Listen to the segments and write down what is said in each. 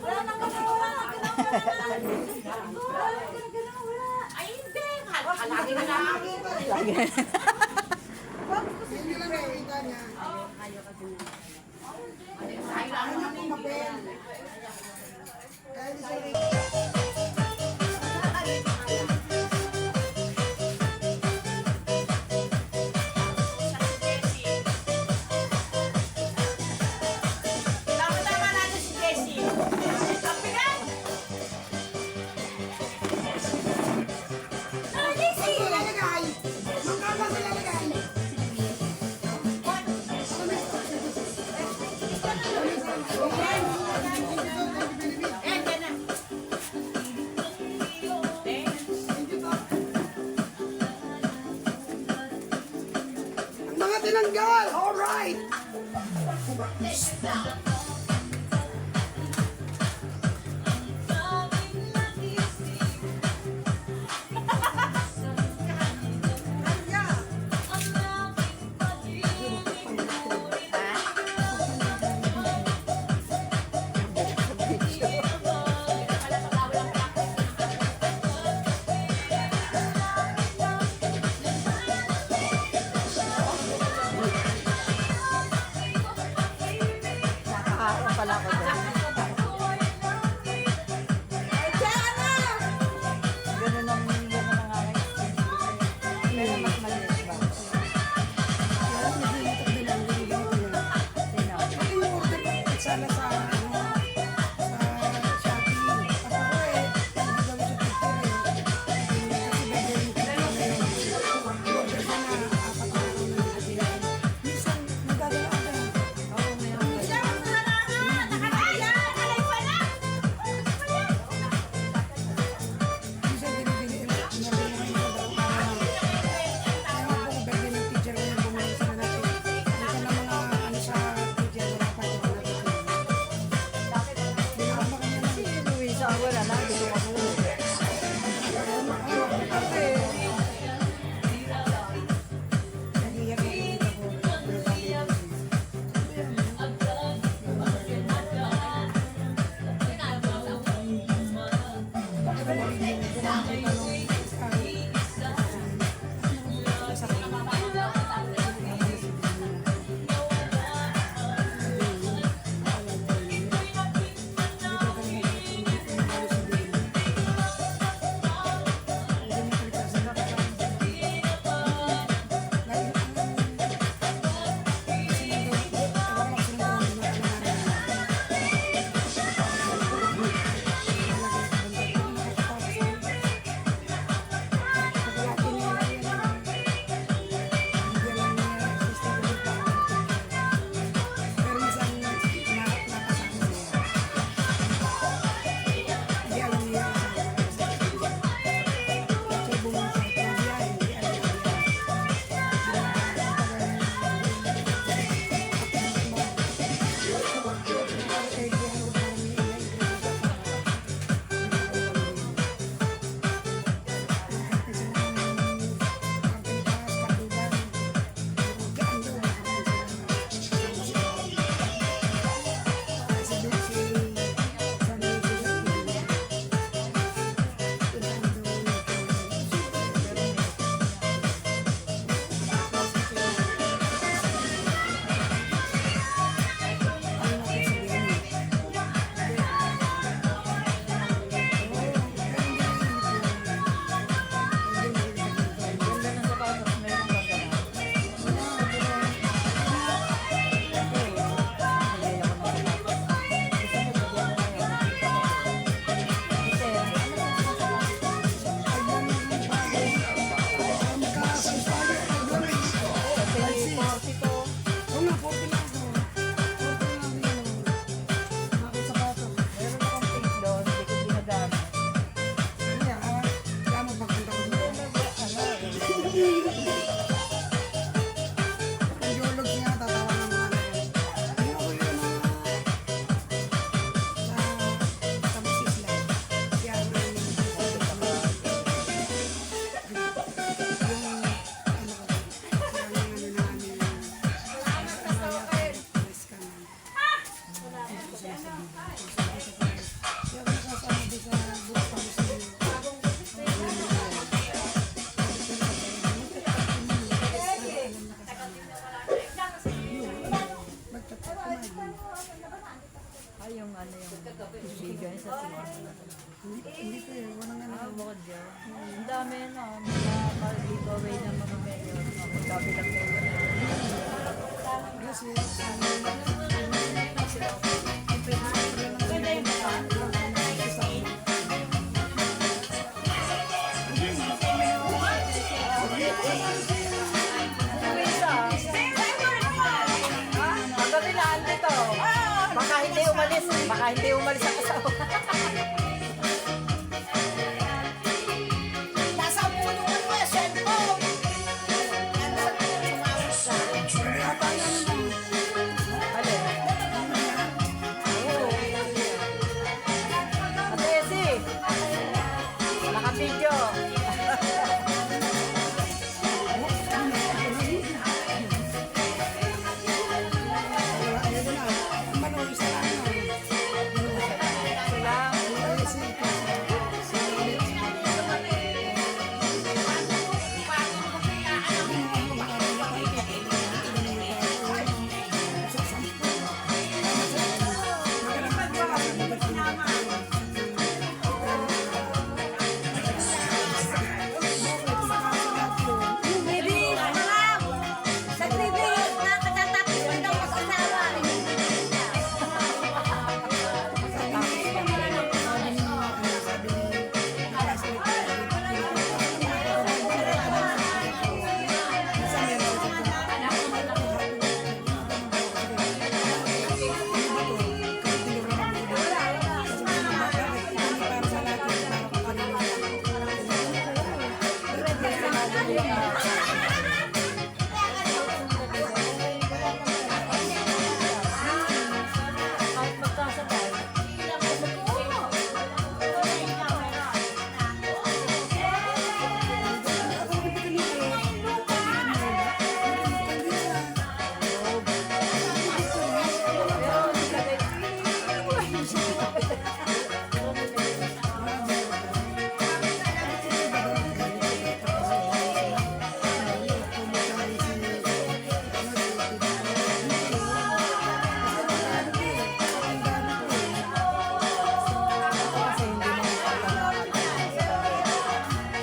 Wala nang gagawa. Ay, hindi. Lagi na lang. Lagi na. Hindi lang nakikita niya. Ay, lang namin. Kaya di siya rin. Tama-tama natin si Jessie. Kapitan! Ah, Jessie! Sila lagay! Magkama sila lagay! Eh, ganun. Ang mga tinanggal! Alright! Nakakain pala ako doon. Ganun ang nga ngayon. Pero mas maliit ba? Sino? I-order ko sana sa Shopee. Ako eh, hindi daw siya picture eh. Kasi gagawin ko na yun. I-order ko na, apat na lang. ano yung bigay sa tuwa. Hindi ko eh. Walang ano. Bukod yun. Ang dami na, mga mag-giveaway ng mga mayor. Magkabilang mayor. Kasi, Pagkabilaan dito. Baka hindi umalis ang asawa. Nasa puno ko yung cellphone. Alin? Oo. Ate Esi. Naka-video. ayun na. Ang manoy sa ano. Sila. Kasi, Baby, alam. Sa TV, nakatatapos mo daw mag-asawa. Kahit magkasabay. Pero hindi kami. Kasi hindi mo mapapalaman.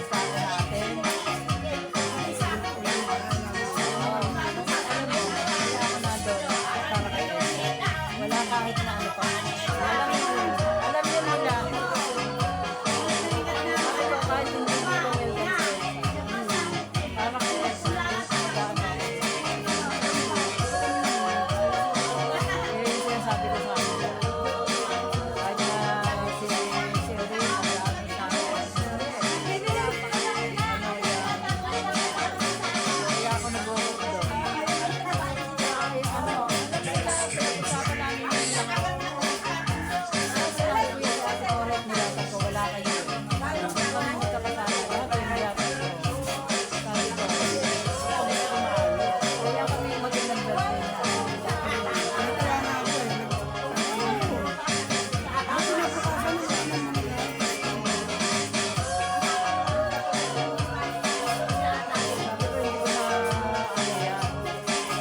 Sabi natin. Alam mo, kaya ako na doon. Para kay Esi. Wala kahit na ano pa. Alam niyo nila. Sabi ko, kahit hindi ko welcome sa Esi. Para kay Esi. Yun yung sinasabi ko sa kanila. Kahit na si Erin, mag-aaral sa akin. Kaya ako nag-work doon. Kahit ano, usapan namin yung sabi ko yung oras nila, sabi ko wala kayo. Sabi ko magkakasama, lahat kayo niyata ko. Sabi ko, gusto ko mahalo. Kaya kami magandang birthday na. Sabi ko, hindi ko na ano yan.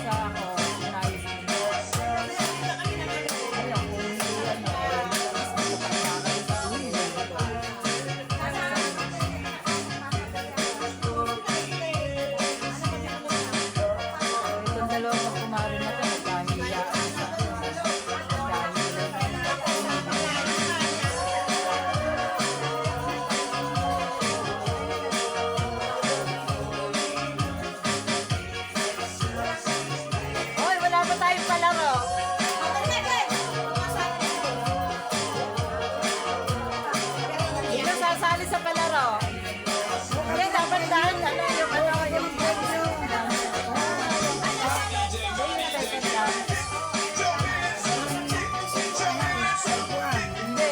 Sa ako, inayos ko na. Ayun, kung hindi yan, itong dalawang kumari na ito, nagkahiyaan sa Hoy, wala pa tayong palaro. Sino sasali sa palaro? Hindi, dapat dahil ano yung Hindi.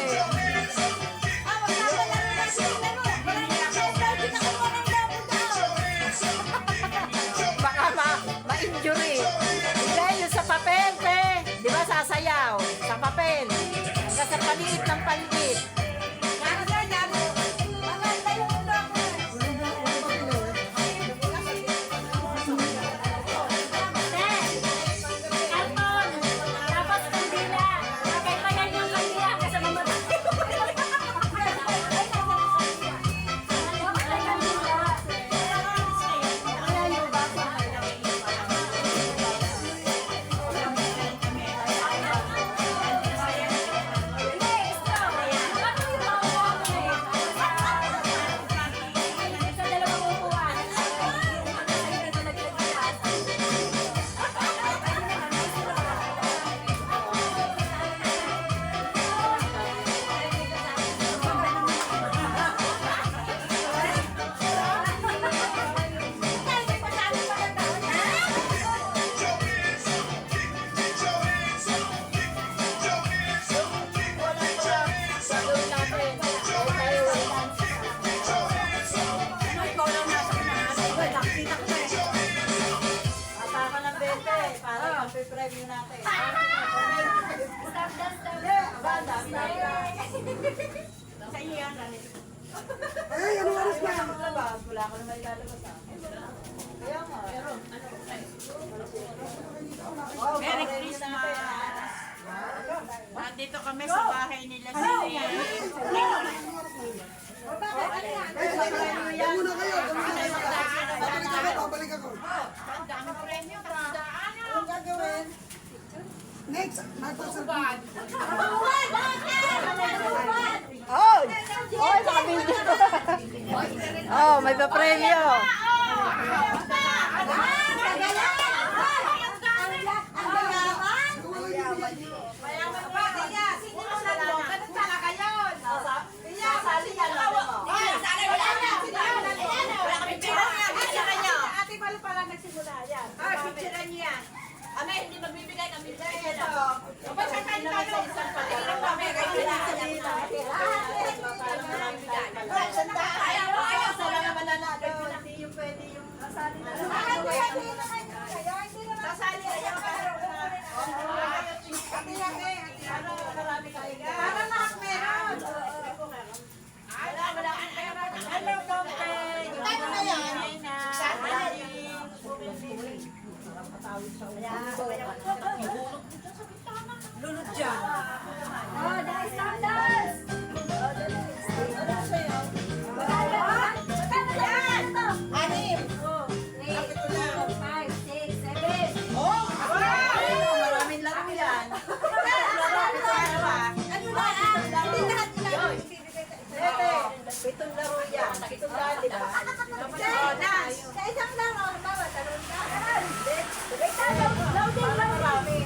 Baka ma-injury. Hindi, yung sa papel, te. Di ba sasayaw? Sa papel. Hanggang sa paliit ng paliit. Tapos kandila. Kapag pala yung kandila. premyo natin. Stop, stop, stop. Aba, ang dami na yan. Sa iyo yan. Ay, ano oras na? Maglabas, wala ko naman ilalabas ah. Kaya nga. Merry Christmas. Nandito kami sa bahay nila si Yan muna kayo. Babalik ako, babalik ako. Ang daming premyo, kasidaan. Anong gagawin? Next, magpasalubong. Oh! Oh, sa video. Oh, may pa-premyo. Hindi magbibigay kami dyan. Sala naman na natin. Hindi yung pwede yung kasali na lang. Sasali kayo. Marami kayo. Para lahat meron. Hello, Pompe. Ano na yan? Lulot dyan. Oh, dance, dance, dance! Anim. 5, 6, 7. Oh! Maraming laro yan. Hindi lahat ilan. Pitong laro yan. Pitong daan, di ba? Sa isang laro, bawa, talon ka. Wait, loading, loading. Marami.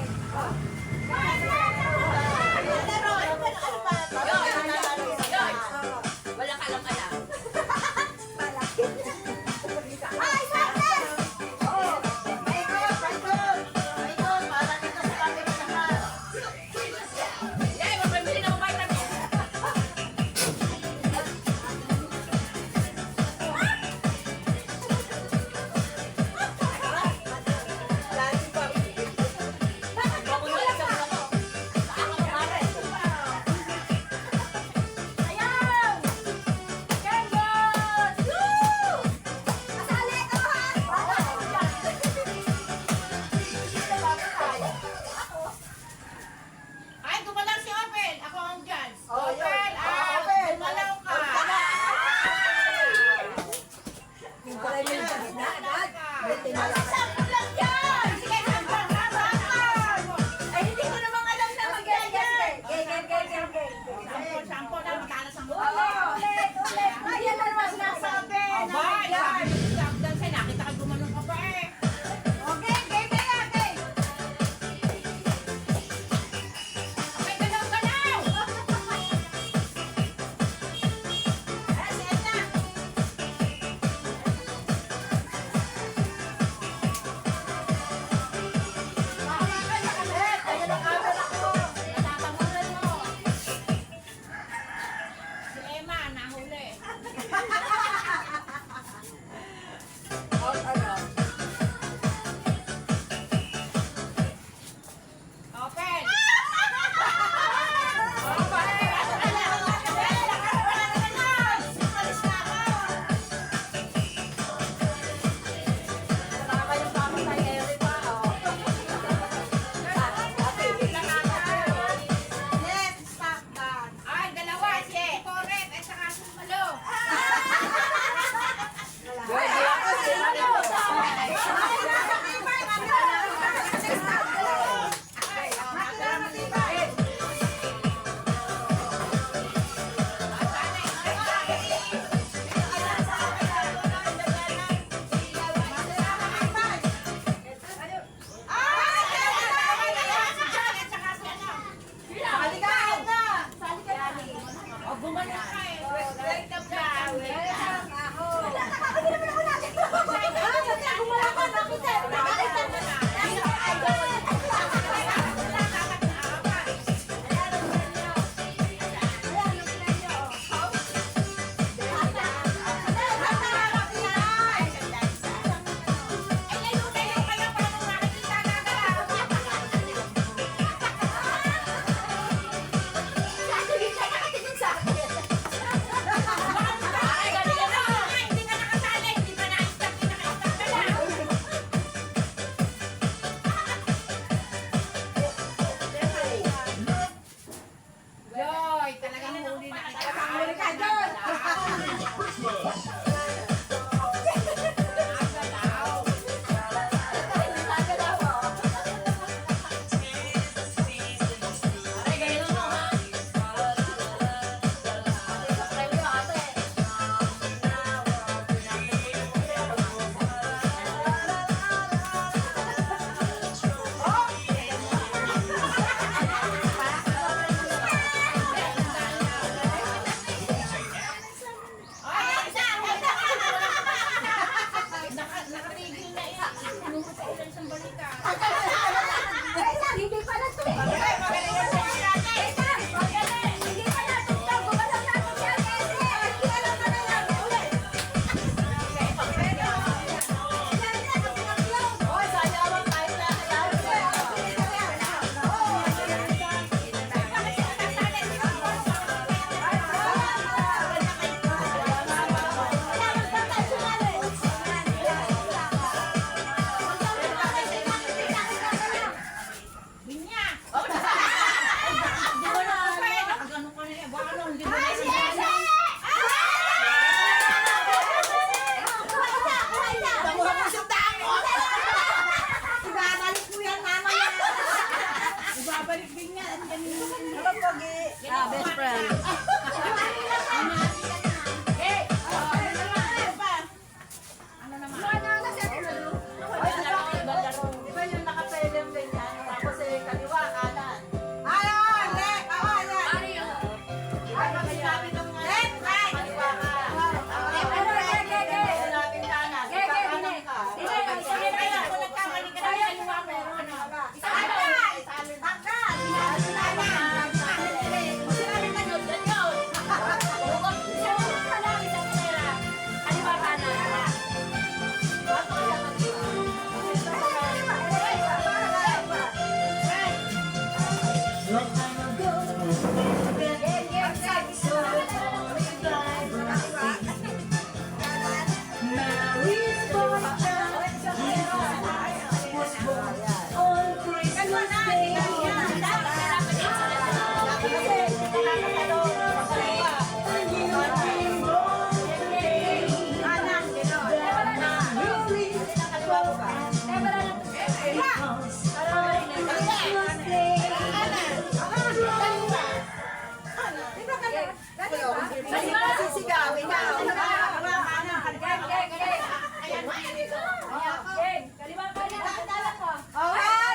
Sisigaw, ikaw.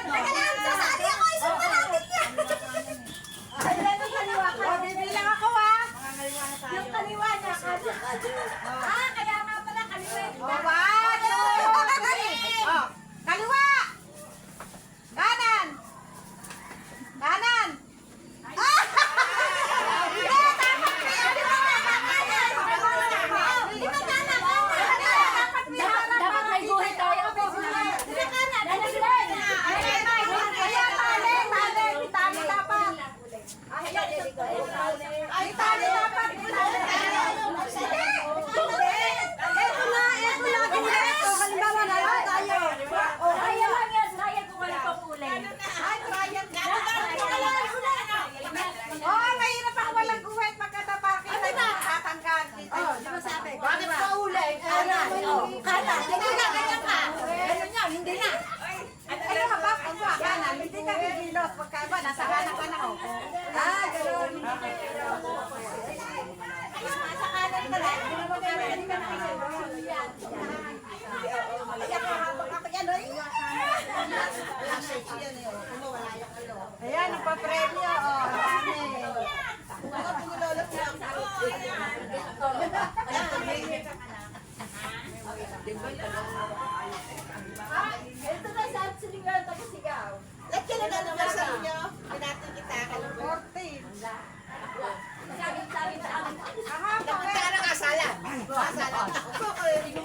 Teka lang, sasali ako. Isang pa natin yan. Bibilang ako ha. Yung kaliwa niya. Kaya nga pala kaliwa. One, two, three. Oh, kaliwa. Kanan. Kanan. Ah! Hindi, dapat may ano ka na, kanan. Di ba kanan? Dapat may harap. Dapat may guhit tayo. Di ba kanan? Ayan, tali dapat. Ay, tali dapat. Eto na. Halimbawa na lang tayo. Raya lang yan. Raya kung ano pang kulay. Ay, Brian. Oo, mahirap ang walang guhit pagkatapakin na tatanggal. Oh, di ba sabi? Bakit pa ulay? Kanan. Hindi na, ganyan ka. Ganyan yan, hindi na. Ano ka ba? Ang ba? Kanan. Hindi ka gigilos. Pagka ba? Nasa kanan ka na ako. Gano'n. Nasa kanan ka na. Hindi ka na Ayan, nagpa-premyo. Oh, dami. Ito na sa silingan tapos sigaw. Lahat ka na anniversary nyo. Pinatin kita. 14. Sabi sa amin. Napunta ka ng kasalan. Kasalan.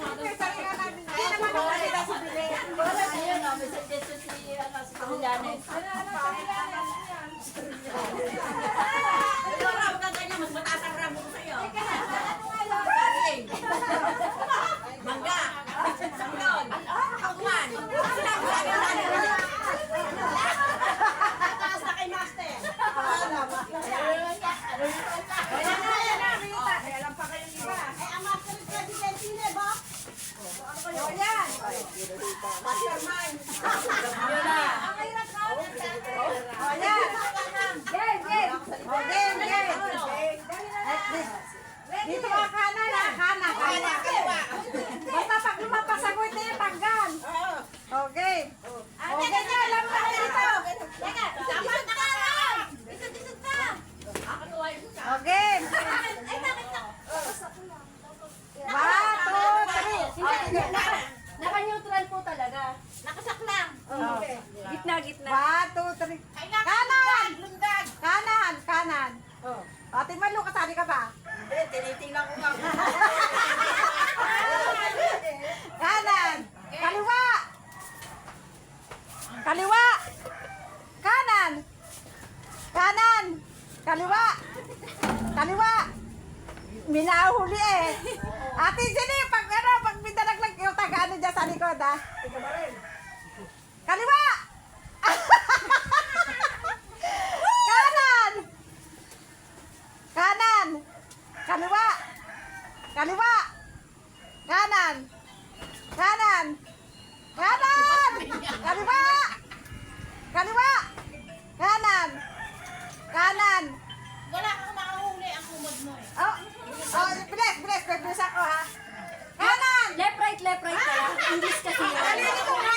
Anniversary nga namin. Hindi naman ako sila si Billy. Ayun o, may suggestion si Julianes. Ito raw ka ganyan, mas mataas ang ramo ko sa'yo. Galing. Mangga. Sanglon. Kakuan. Taas na kay Master. Alam pa kayo iba. Ay, ang Master President sila ba? O yan. Mastermind. Ang hirap ka. O yan. Game. O game. Dito ka kanan ha. Kanan. Basta pag lumampas ang wait na yung tanggal. Okay. Okay na, alam ka dito. Teka, sama na ka lang. Isot ka. Okay. Ay, bakit na? 1, 2, 3. Naka-neutral po talaga. Nakasaklang. Gitna. 1, 2, 3. Kanan! Kanan! Ate Malu, kasali ka ba? Hindi, tinitingnan ko nga. Kanan! Kaliwa! Kaliwa! Kanan! Kanan! Kaliwa! Kaliwa! Minahuli eh. Ate Jenny, pag minalaglag yung taga-ano dyan sa likod ha. Kaliwa! Kanan! Kanan! Kaliwa! Kaliwa! Kanan! Kanan! Kanan! Kaliwa! Kaliwa! Kanan! Kanan! Wala kang makahuli ang kumod mo eh. Bilis ako ha. Kanan! Left, right ka lang. English kasi yun. Dali ko nga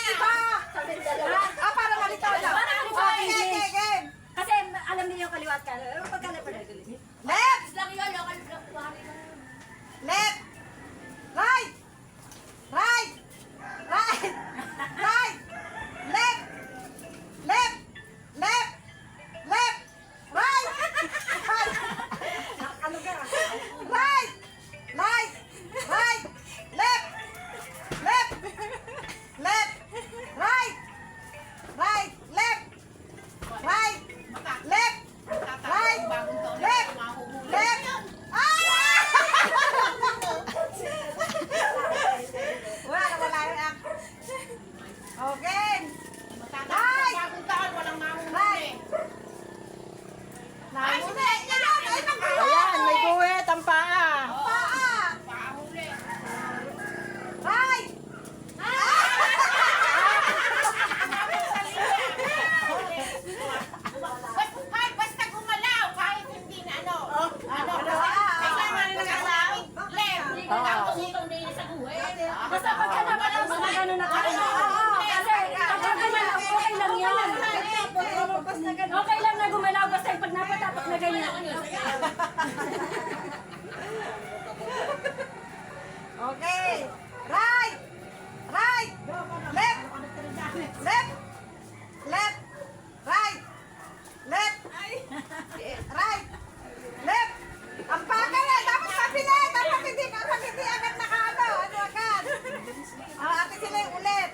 ba dapat na ganyan? Okay. Right. Right. Left. Left. Left. Right. Left. Right. Left. Ang bagal eh. Dapat kapila. Dapat hindi agad nakaano. Ano agad? Ate sila ulit.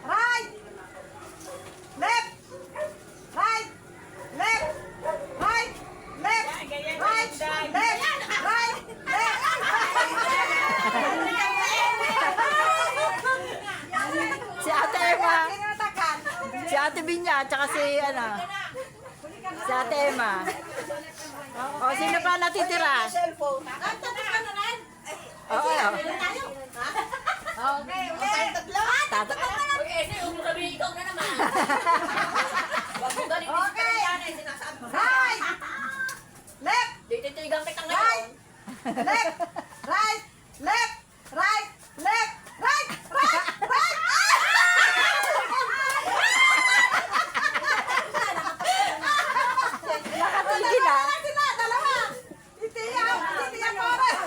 Right. Left. Right. Left. Right. Left. Right. Left. Right. Si Ate Emma, Tinatakan. si Ate Binya, tsaka si ano, si Ate Emma. O, sino pa natitira? Cellphone. Ang tatlo ka na rin. Oo. Okay, ulit. Tata- Uy, Ese, huwag mo sabihin ikaw na naman. Huwag mo galing Okay. yan eh, sinasabi ko. Right. Left. Tititigan kita Right. ngayon. Left. Right. Left. Right. Left. Right. Right. Right. Nakatigil ah. Sila, dalawa. Titiyaw. Titiyaw ko rin.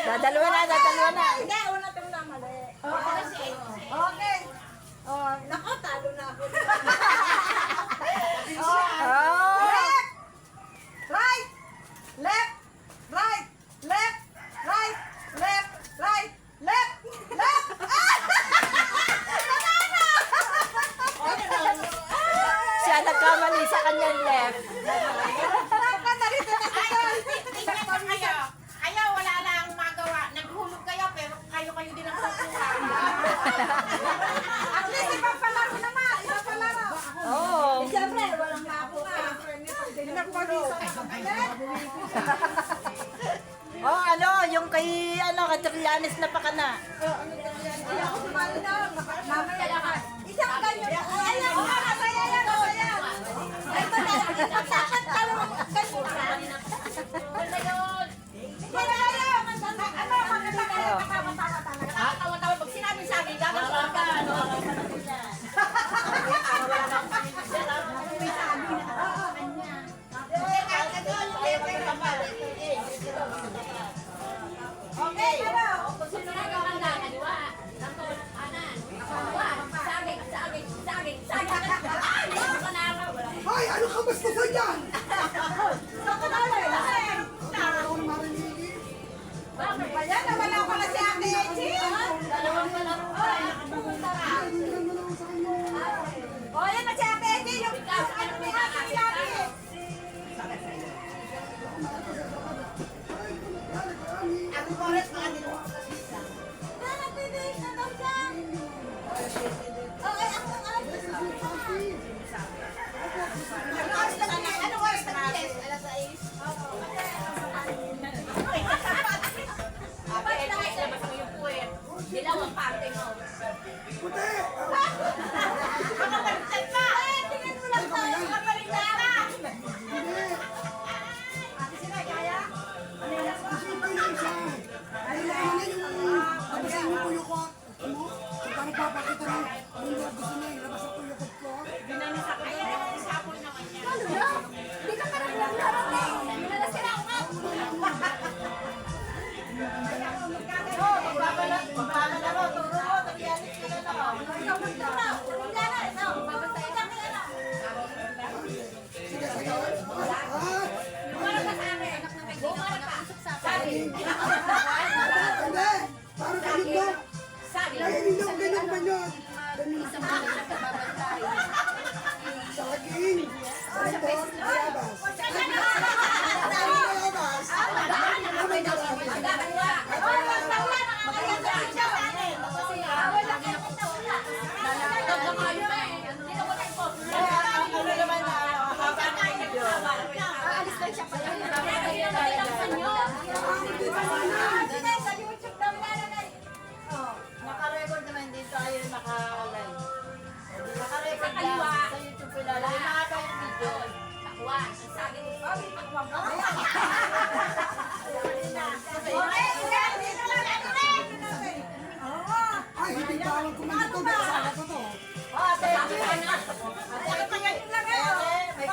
Dadalawa na. Hindi, una itong namali. Okay. Oh, nako, talo na ako. Oh. Left. Right. Left. Right. Left. Right. Left. Right. Left. Left. Siya nagkamali sa kanyang left. Kayo, wala lang magawa. Naghulog kayo, pero kayo din ang kukuha. At least ipapalaro naman. Ipapalaro. Oo. Siyempre, walang makuha. Pinagpalisa na kami. Oh, ano, yung kay, kay Trillanes na pakana. Ako sumali na. Mamaya lakas. Isang ganyan. Ayan, masaya yan. Masaya. Ay, dapat dalawang ganyan. Wala yun. Wala yan. Ano, maganda kayo. Katawa-tawa talaga. Tawa-tawa pag sinabi sa akin, gagawin ka. Okay, ano? Kung sino na ang kaliwa, nandun, kanan, kaliwa, saging. Ay, hindi ko na ako. Ay, ano ka bastusan yan? Ako na ulit. Ako na marinili. Bakit ba yan? Nawala ko na si Ate Echi. Dalawang palaro ka. Ano naman sa kanya? O, yan na si Ate Echi. Yung ano ni Ate Lani. Ang oras mga nilo. Nagbibihin na daw siya. Okay, ako ang alam. Ano oras na bilis? Alas 6. Ate, ilabas mo yung puwet. Dilaw ang parte mo. Puti! Makapalitan ka! Tingnan mo lang to. Makapalitan ka! Ate sila, kaya? Kasi pa yun siya. Kailangan na yung tabasin yung tuyo ko. Ano? Para papakita ng yung gusto niya. Ilabas ang tuyo ko. Ayan, isapon naman yan. Ano na? Di ka parang lang narating. Minalasira ako nga. Oh, magbabalaro. Turo mo. Tagianis ka na lang. Ikaw magturo. Wala na. No, babantayan namin ano. Sige, sige. Ah! Bumara ka sa akin. Bumara ka. Sabi. Hindi! Parang ganun daw. Sabi. Kaya hindi daw ganun ba yun? Ganun. Saging. Ano to? Mayabas. Mayabas. Naka-record naman din tayo naka-live. Naka-record lang sa YouTube ko lalagay. Nakaka yung video. Ay, hindi bawal kumain ito. May asawa ko to. Oh, thank you. Ate, may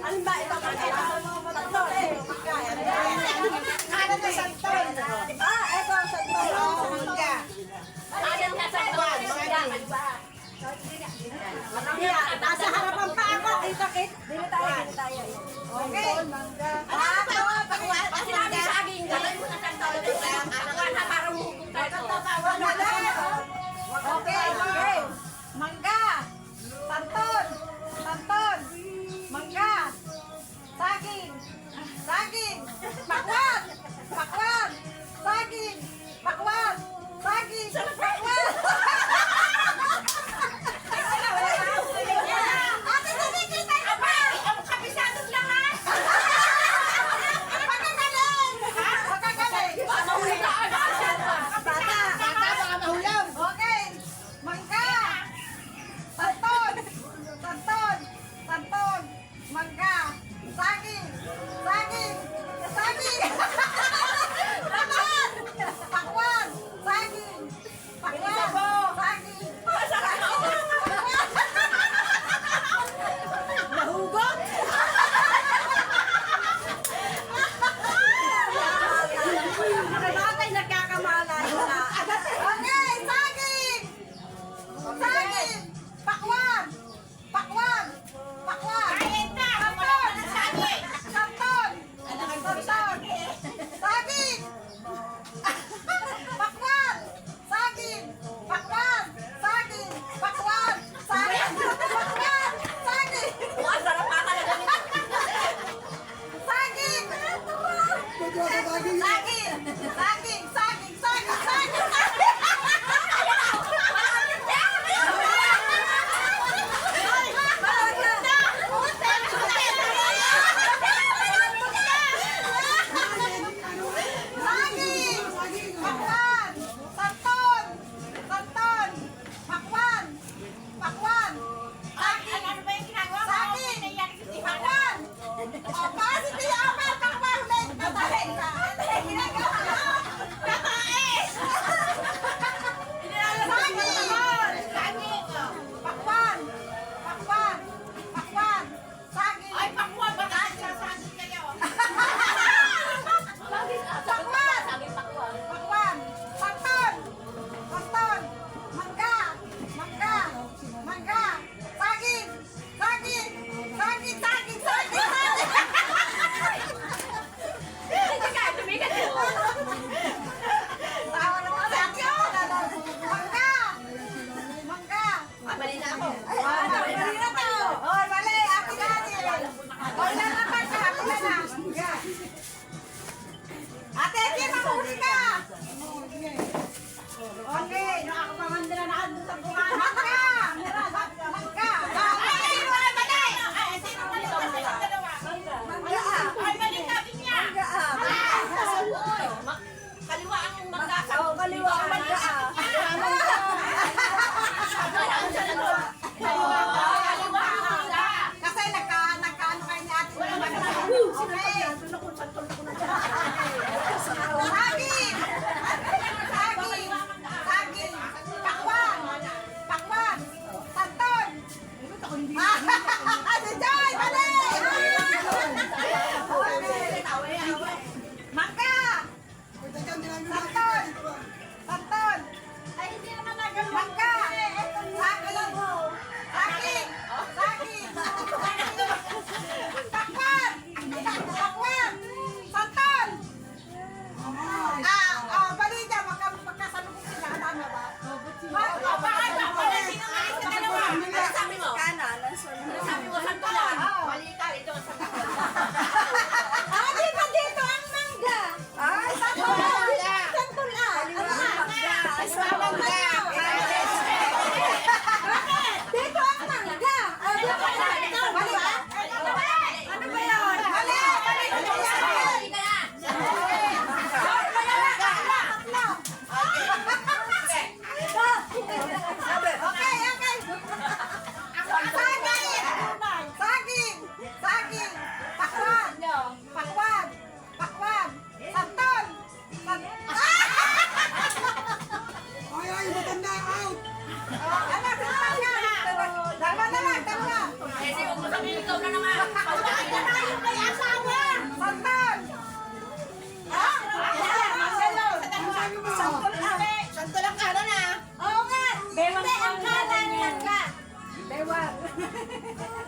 Alin ba ito? Tatlo eh. Kanan na santol. Ito, santol. Mangga. Kanan na santol. Mangga. Nasa harapan pa ako. Dito, Kit. Dito tayo. Okay. Kasi namin sa aging gawin mo na santol. Ano parang hukom tayo. Okay. Mangga. Santol. Mangga. Saging. Pakwan. Saging. Pakwan. Saging. Pakwan. Ate, tumigil tayo ba? Ang kapisadong lahat.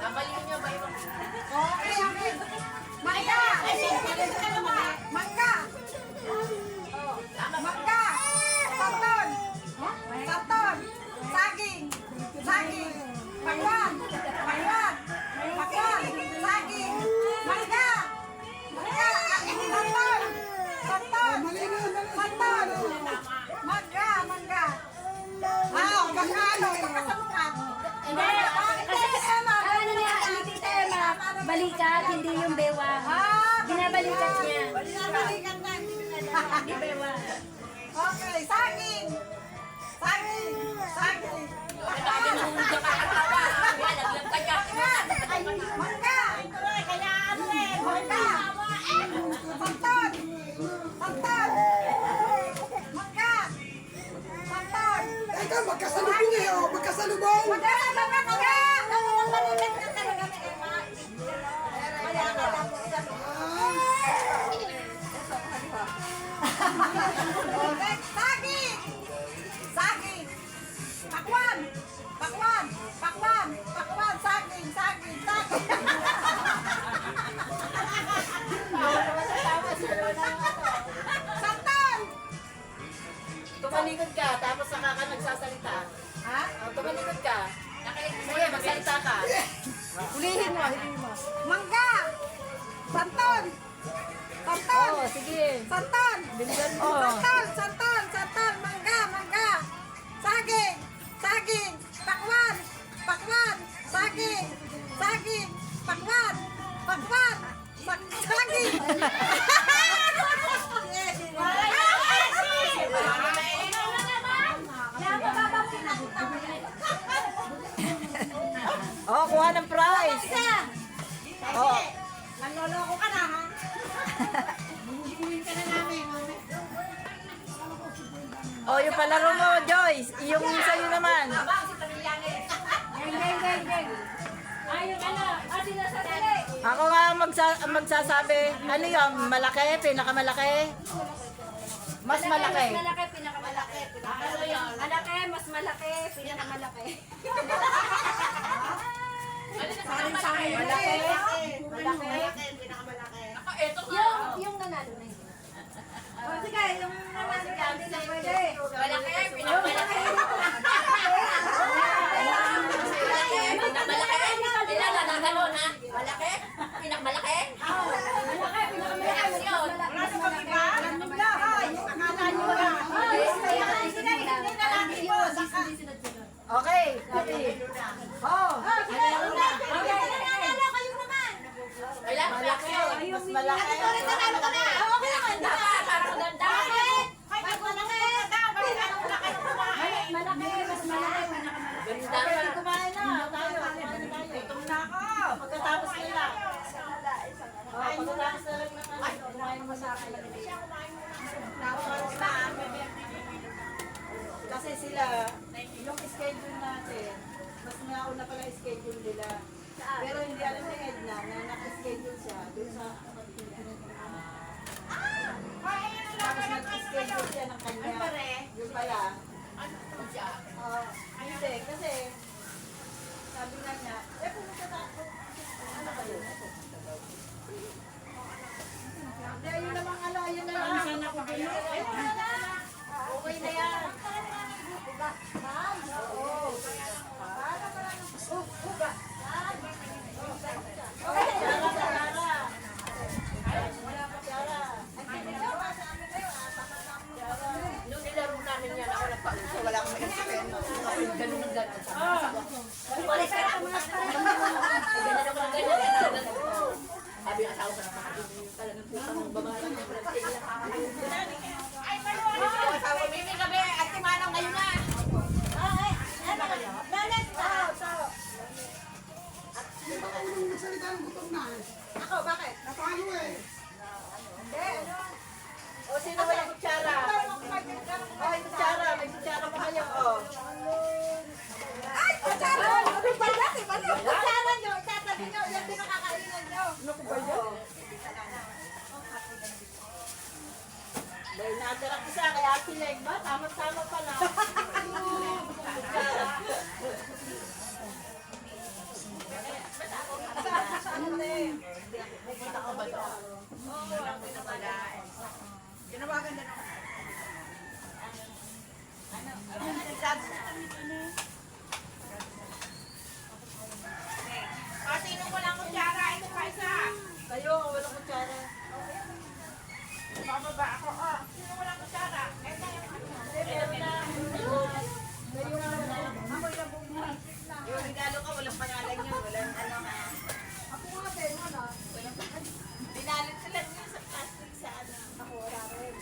Babalikin niyo ba yung... Okay, okay. Mangga! Mangga! Mangga! Santon! Santon! Saging! Saging! Pakwan! Pakwan! Pakwan! Saging! Mangga! Mangga! Santon! Santon! Mali na, mali. Santon! Mangga! Mangga! Ah, magkano? Magkasalukan! Hindi, kasi ano niya, ang tita Emma, balikat, hindi yung bewang. Binabalikat niya. Balikan na. Hindi bewang. Okay, saging! Saging! Saging! Lagi mahulog ka katawa. Laglang ka dyan. Mangga! Kaya ano eh! Mangga! Santon! Santon! Mangga! Santon! Teka, magkasalubong eh, oh. Magkasalubong. Mangga! Mangga! Balikan ka talaga ni Emma. Kaya ka lang. Okay, saging! Saging! Pakwan! Pakwan! Pakwan! Pakwan! Saging! Saging! Saging! Santon! Tumalikod ka, tapos saka ka nagsasalita. Ha? Tumalikod ka. Sige, magsalita ka. Hulihin mo, hulihin mo. Mangga! Santon! Santon! Oo, sige. Santon! Bilisan mo. Santon! Santon! Santon! Mangga! Mangga! Saging! Saging! Pakwan! Pakwan! Saging! Saging! Pakwan! Pakwan! Saging! Oh, kuha ng prize. Oh. Nanloloko ka na, ha? Oh, yung palaro mo, Joyce. Yung sa'yo naman. Ako nga ang magsasabi. Ano yung malaki? Pinakamalaki? Mas malaki. Malaki, pinakamalaki. Malaki, mas malaki, pinakamalaki. Malaki! Yung nanalo na yun. O sige, yung naman hindi na pwede. Malaki, pinakamalaki. Pinakamalaki. Ilan na nagano na? Malaki? Pinakamalaki? Malaki, pinakamalaki. Reaksyon. Wala sa pag-iba? Nandun hoy! Akala nyo na. Sige, hindi na lang mo. Okay, sabi. Oh, Ilan? Malaki. mas malaki. Parang ganda. Malaki, mas malaki, pinakamalaki. Kumain na. Tayo. Gutom na ako. Pagkatapos nila. Oh, pagkatapos na lang naman. Kumain mo sa akin. Kasi sila, yung schedule natin, mas nauna pala yung schedule nila. Pero hindi alam ni Edna na naka-schedule siya doon sa tapos nag-schedule siya ng kanya. Yun pala. Hindi, kasi sabi nga niya, pumunta na ako. Ano kayo? Hindi, yun namang yun na lang. Okay na yan. Diba? Oo. Para ka lang. Uga. Okay, Tiara. Wala pa, Tiara. Nung nilaro namin yan, ako nagpauso. Wala akong maisipin. Ganun ng ganun. Umalis ka na. Ganun ako ng ganun. Sabi ang asawa ko na talagang putang babae. Asawa, Mimi kami. At si Manong ngayon na. Hindi ba kayo nung nagsalita ng gutom na eh? Ako, bakit? Napalo eh. Hindi, ano? O, sino walang kutsara? Oh, yung kutsara. May kutsara pa kayo. Oh. Ay, kutsara! Ano ba yan? Iba na yung kutsara nyo. Itatabi nyo. Yan din ang kakainan nyo. Ano ko ba yun? Dahil natirang isa, kaya sileg ba? Tama-tama pala. Nagalit sila niya sa plastic sa ano. Ako, wala rin.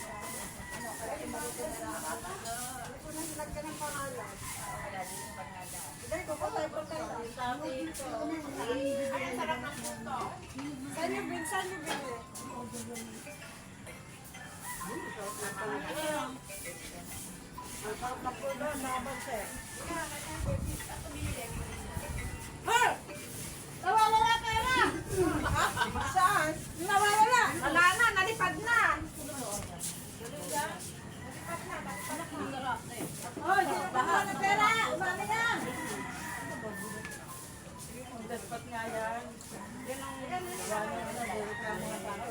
Ano, kaya imarito na lang. Hindi ko na silag ka ng pangalan. Wala din yung pangalan. Hindi, kupatay pa tayo. Sabi ko, ay, ang sarap ng puto. Saan yung bin? Saan yung bin? Nawawala pera! Saan? Nawawala. Wala na, nalipad na. Oh, di na ba na pera? Umami na. Dapat nga yan. Yan ang wala na bulot na mga tao.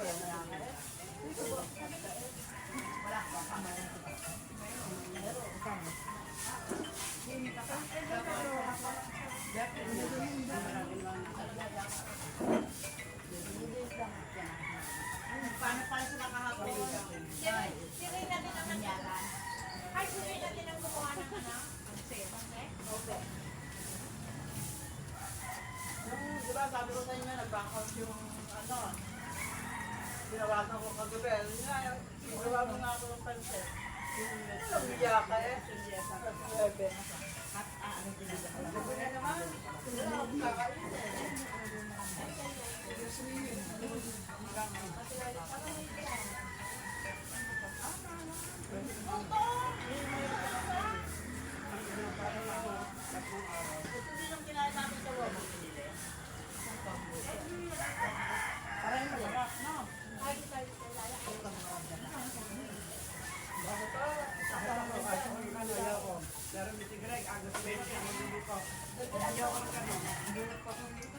Paano pala sila kahapon? Siri na din ang nanyaran. Ay, siri na din ang gumawa ng ano? Ang sete. Okay. Di ba sabi ko sa inyo, nag-backout yung ano, tinawagan ko kagabi. Ginawa mo nga ako ng pansit. Nabiya ka eh. Bebe. Sabi na naman. Kakain eh. Hindi nung kinain namin sa wabo. Parang masarap, no? Pero Mr. Greg, agos 20 ang magbibig ko. Ayaw ko ng kanon. Hindi na pa kung dito.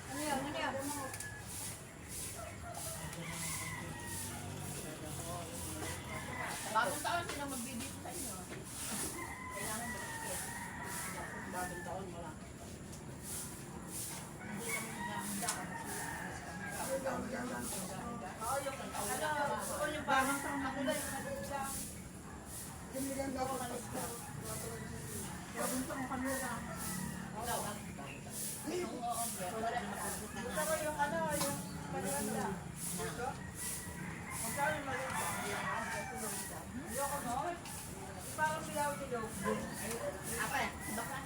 Ano yan? Ano yan? Bagong taon sila magbibigay sa inyo. Kailangan ba? Bagong taon, wala. Ano yung bagong taon na kulay? Gusto ko yung ano, yung paniganda. Dito? Magkano yung maliit? Ayoko no? Parang bilaw dilog. Apa? Baka.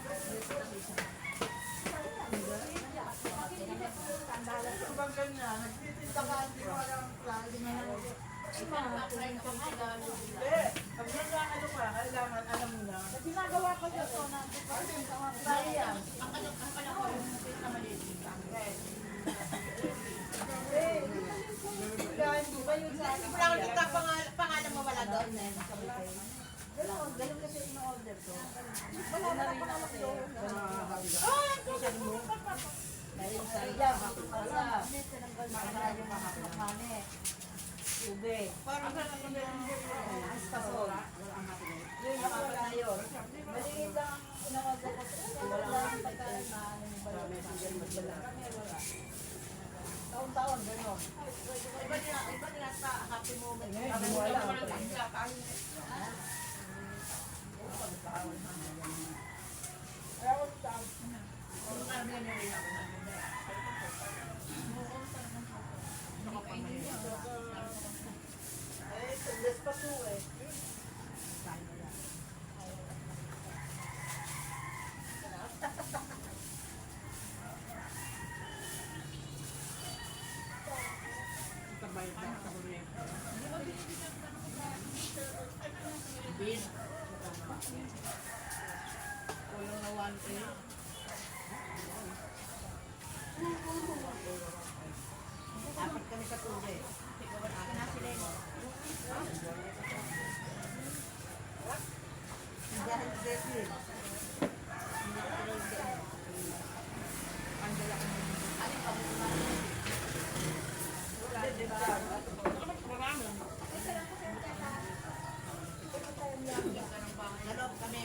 Ano bang ganyan? Nagtitinda ka, hindi mo alam ang klase. Hindi. Pag ano ka, kailangan alam mo na. Ginagawa ko yun. Bali yan. Ang ko yung na maliit. Dahil di ba yun sa akin? Wala ko dito pangalan mo wala doon. Ganun kasi in-order ko. Wala na rin ako doon. Dahil sa iya, makapasa. Maraming makapamane. Ube. Parang ganun din. Pasol. Yun yung wala yun. Maliit lang ang in-order ko. Wala ang pagkain na wala. Taon-taon, gano'n. Iba nila sa happy moment. Hindi mo alam. Eh, tundes pa to eh. Kabayad na sa kuryente. Bin. Kulang na 1K. Apat kami sa tubig. Dahil Jeffrey. Nalog kami.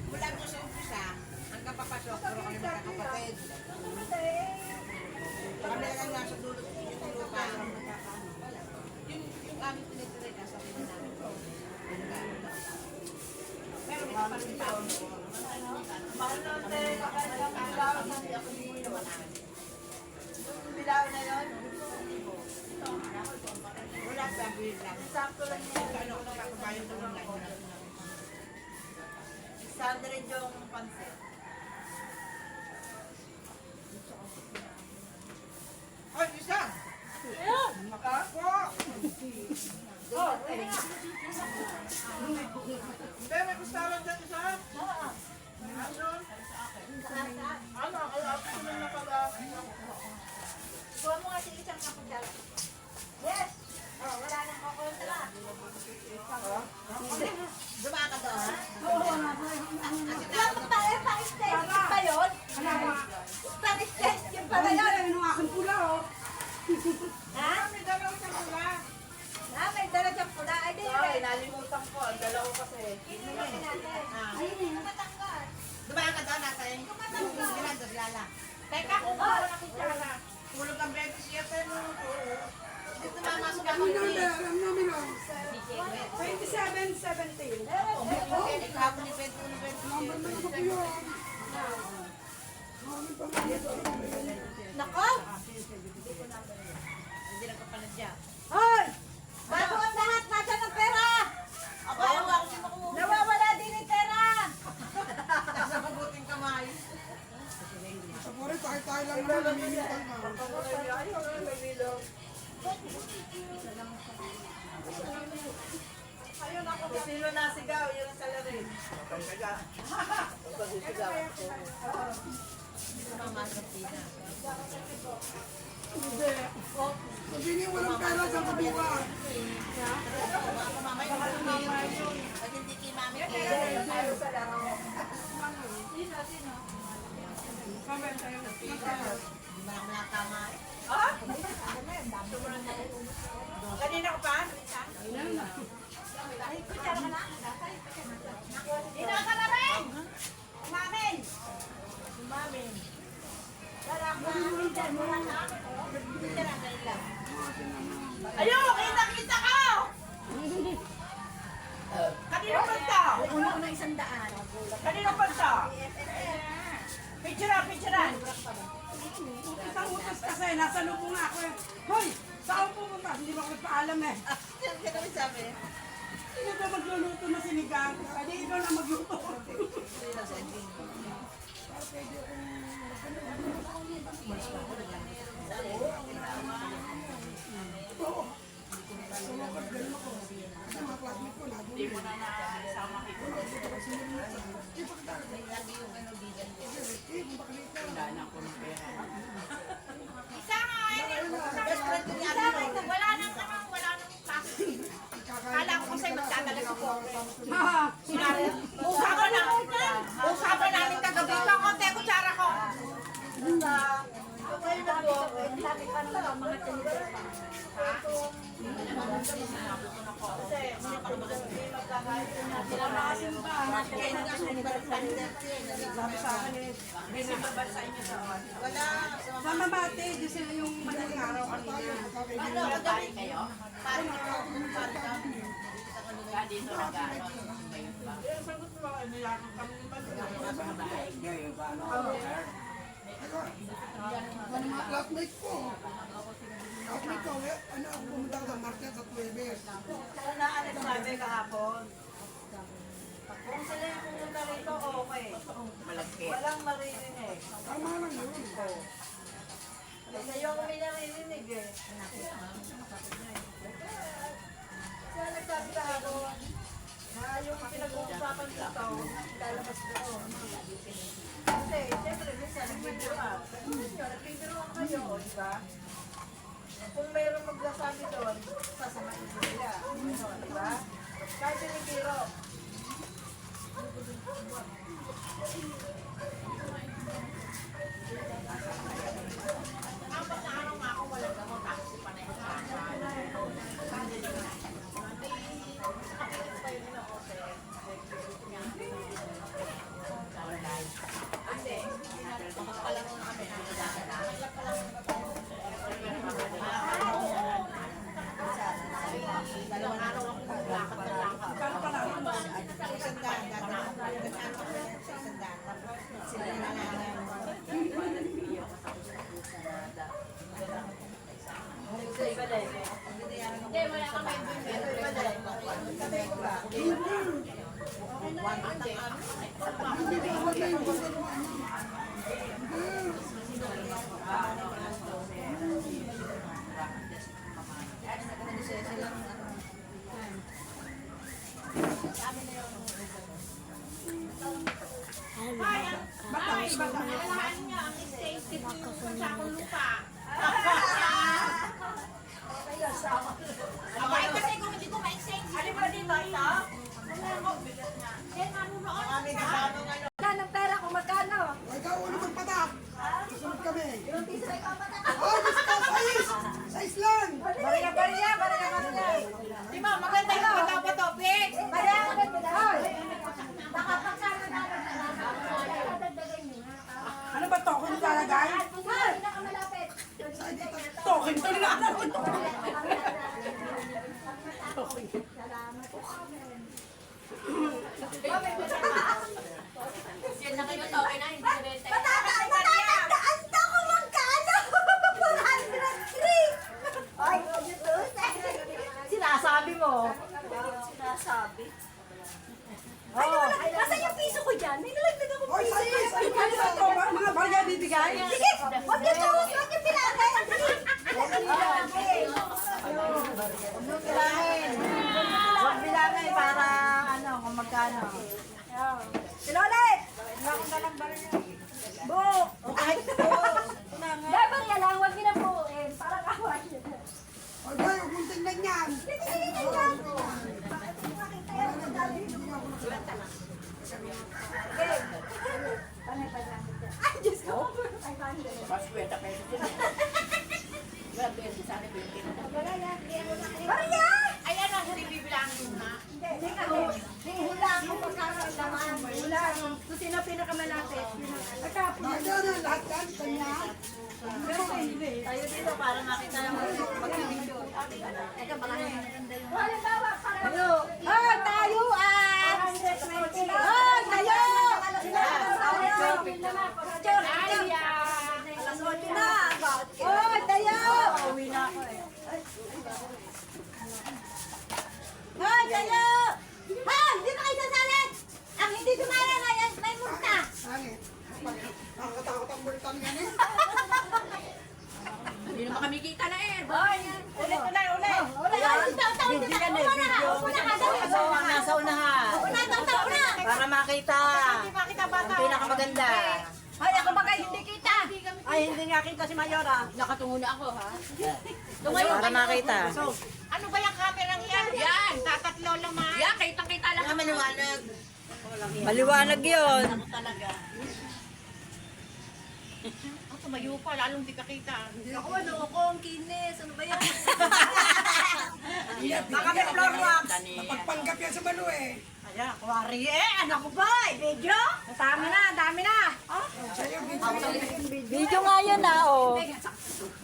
Mula po sa umpisa, hanggang papasok, puro kami magkakapatid. Kami lang nasa dulo yung lupa. Yung aming tinitira ka sa pinag namin. Pero may kapatid pa ako. Mahal natin. Yung bilaw na yun? Wala pa, bilang. Sakto lang yun. Ano ko kakabayan ko lang. 600 yung pansit. Ay, isa! Ako! Hindi, may kustaran dyan isa. Ano? Kaya ako sila na pala. Kuha mo nga si isang kapudyala. Yes! Oh, wala nang kukontra. Duma ka doon. Dapat ba pa-stage ba yun? Pa-stage yun pa ba yun? Yung aking pula, oh. Ha? May dalaw siyang pula. Ha? May dala siyang pula. Ay, di. Ay, nalimutan ko. Ang dalaw kasi. Inumin natin. Ayun eh. Matanggal. Duma ka doon natin. Matanggal. Teka, kukuha ko ng kutsara. Tulog ang 27 mo. Dito mamasok ako. Ano alam namin lang. 27-17. Kahapon ni 21. Nako! Hindi nagpapanadya. Hoy! Bago ang lahat, nasaan ang pera? Ako, ayaw ako si Makuha. Nawawala din yung pera! Sa mabuting kamay. Sa pore, tayo lang naman, namimintang na. Ayaw, may bilaw. Ayun ako, kung sino nasigaw, yun ang salarin. Pag-sigaw. Sabi niya, walang pera sa kabila. Pag hindi kay mami, hindi mo lang tama eh. Ah? Kanina ko pa? Dino ka na rin! Mamin! Mamin. Ayun, kita ka! Kanino panta? Una ko na 100. Kanino panta? Picturean, picturean. Isang utos kasi, nasa lubong nga ako eh. Hoy, saan pumunta? Hindi ba ko nagpaalam eh. Yan ka naman sabi. Hindi ba magluluto na sinigang? Hindi ikaw na magluto. Oo. Sumukot ganun ako. Kasi mga classmate ko, Hindi mo na nasama kita. Wala ko ng pera. Isa nga eh. Best friend ko ni Isa Ate nga, wala nang klase. Kala ko kasi magdadala ko. Usapan na. Usapan namin kagabi. Ito ang konti kutsara ko. Okay na po. Sabi pa nila, mga tinidor pa. Kasi hindi magkakain na sila. Kaya nga siya ni Bartender. sabi sa akin eh, Hindi mabansa inyo doon. Wala. mamamate, Diyos sila yung madaling araw kanina. Ano, kagabi kayo? Parang ito. Parang ito. Dito nag-ano. Eh, sagot mo ba? Nilakan kami ni Ano mga classmate ko? Classmate ko, ano ako pumunta sa market sa Tuebes. Kung naan ito sabi kahapon. Kung sila yung pumunta rito, okay. Walang maririnig. Tama lang yun. Kasi yung may naririnig eh. Kaya nagsabi kahapon na yung pinag-uusapan dito, lalabas doon. Kasi, siyempre, minsan, nag-videoan. Nag-videoan kayo, di ba? Kung mayroong magsasabi doon, sasamahin ko sila. Di ba? Kahit pinibiro. Apat na araw nga ako walang gamot, tapos si Panay ko sa dalawang araw ako maglakad na lang. Isang daan, Abay, kasi kung hindi ko ma-exchange. Ano ba dito ito? Magkano ang pera ko, magkano? O ikaw, ano magpatak? Susunod kami. Oh, gusto ko, sais lang. Bariya. Di ba, maganda yung pagkapatopik. Bariya ka na. Hoy! Ano ba token nilalagay? Token to nilalagay. Yan na kayo to, na hindi na benta. Matatandaan to kung magkano. 403. Ay, Sinasabi mo. Sinasabi. Nasaan yung piso ko dyan? May nalagdag ako Oy, piso. sais! Ano ba ito? Mga barya bibigay? Sige, huwag niyo tulos, huwag niyo pilangin. Huwag bilangin para ano, kung magkano. Silolet! Bu! Dapat yan lang, huwag ginabuin. Para kawain. Oy, boy, huwag mong tingnan yan. Ay, Diyos ko. Mas 20 pesos din. Wala, 20 sana 20. Maria! Ay, ano, hindi bibilangin mo na. Hula ako magkano ang laman. Hula. Kung sino pinakamalapit. Nagkapos. Bakit yan? Lahat yan? Kanya? Tayo dito para makita ng mag-video. Teka, baka Halimbawa, para Oh, tayo ah! Oh, tayo! Oh, tayo! Oh, tayo! Ha! Hindi na kayo sasalit! Ang hindi dumara ngayon, may multa! Sangit. Nakakatakot ang bulkan yan eh. Hindi naman kami kita na eh. Ulit. Nasa unahan. Para makita. Ang pinakamaganda. Ay, ako bagay hindi kita! Ay, hindi nga kita si Mayora. Nakatungo na ako, ha? Para makita. Ano ba yung kamerang yan? Yan! Tatatlo lang ma. Yan, kitang-kita lang. Maliwanag. Maliwanag yun. Talaga. Ang tumayo pa, lalong di kakita. Ako ano, ako ang kinis. Ano ba yan? Baka may floor wax. Napagpanggap yan sa balo eh. Ayan, kuwari eh. Ano ko ba? Video? Dami na! Sa'yo, video. Video nga yan ah, oh.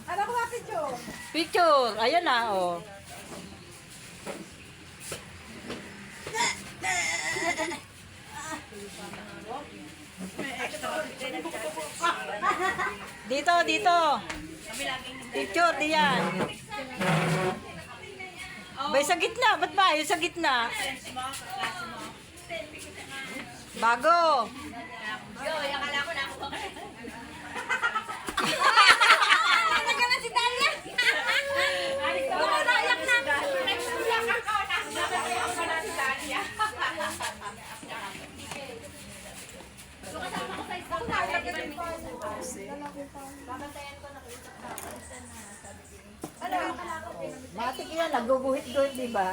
Ano ko ba, Picho? Picture. Ayan ah, oh. Dito. Picture, diyan. Bay, sa gitna. Ba't ba? Yung sa gitna. Bago. Yo, akala ko na ako. Ano ka na si Dalia? Baka naiyak na. Nagsuyak ako. Nagsuyak ako na si Dalia. So, kasama ko sa isang tawag. Babantayan ko na Matik yan, naguguhit-guhit, di ba?